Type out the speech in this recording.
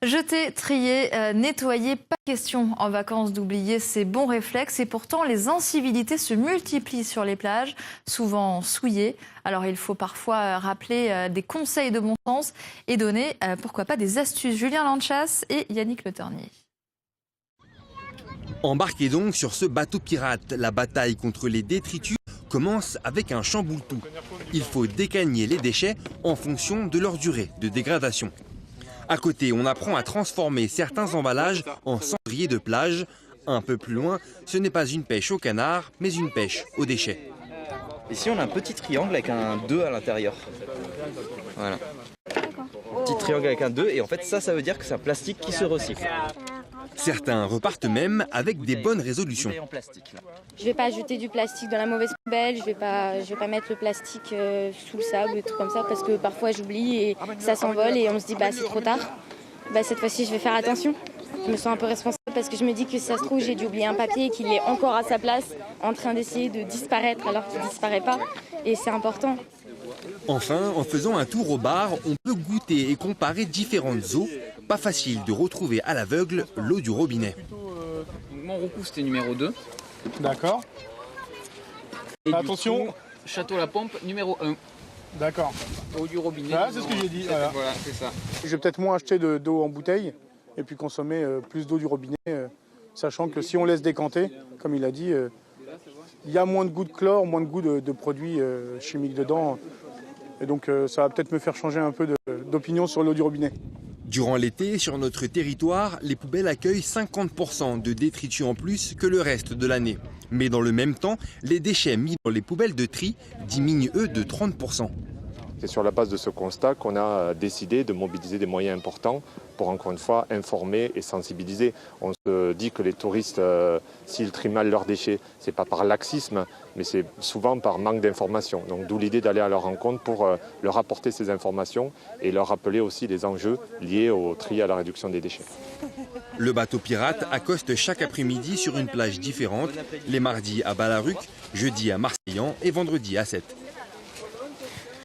Jeter, trier, nettoyer, pas question en vacances d'oublier ces bons réflexes. Et pourtant, les incivilités se multiplient sur les plages, souvent souillées. Alors, il faut parfois rappeler des conseils de bon sens et donner, pourquoi pas, des astuces. Julien Lanchas et Yannick Le Ternier. Embarquez donc sur ce bateau pirate. La bataille contre les détritus commence avec un chamboule-tout. Il faut décaigner les déchets en fonction de leur durée de dégradation. À côté, on apprend à transformer certains emballages en cendriers de plage. Un peu plus loin, ce n'est pas une pêche au canard, mais une pêche aux déchets. Ici, on a un petit triangle avec un 2 à l'intérieur. Voilà. Petit triangle avec un 2, et en fait, ça veut dire que c'est un plastique qui se recycle. Certains repartent même avec des bonnes résolutions. Je ne vais pas jeter du plastique dans la mauvaise poubelle, je vais pas mettre le plastique sous le sable, des trucs comme ça, parce que parfois j'oublie et ça s'envole et on se dit c'est trop tard. Cette fois-ci je vais faire attention. Je me sens un peu responsable parce que je me dis que si ça se trouve j'ai dû oublier un papier et qu'il est encore à sa place en train d'essayer de disparaître alors qu'il ne disparaît pas et c'est important. Enfin, en faisant un tour au bar, on peut goûter et comparer différentes eaux. Pas facile de retrouver à l'aveugle l'eau du robinet. Mon recours c'était numéro 2. D'accord. Attention. Château La Pompe numéro 1. D'accord. Eau du robinet. Ah, c'est ce que j'ai dit. Voilà, c'est ça. Je vais peut-être moins acheter d'eau en bouteille et puis consommer plus d'eau du robinet, sachant que si on laisse décanter, comme il a dit, il y a moins de goût de chlore, moins de goût de produits chimiques dedans. Et donc ça va peut-être me faire changer un peu d'opinion sur l'eau du robinet. Durant l'été, sur notre territoire, les poubelles accueillent 50% de détritus en plus que le reste de l'année. Mais dans le même temps, les déchets mis dans les poubelles de tri diminuent eux de 30%. C'est sur la base de ce constat qu'on a décidé de mobiliser des moyens importants pour, encore une fois, informer et sensibiliser. On se dit que les touristes, s'ils trient mal leurs déchets, ce n'est pas par laxisme, mais c'est souvent par manque d'information. Donc d'où l'idée d'aller à leur rencontre pour leur apporter ces informations et leur rappeler aussi les enjeux liés au tri et à la réduction des déchets. Le bateau pirate accoste chaque après-midi sur une plage différente, les mardis à Balaruc, jeudi à Marseillan et vendredi à Sète.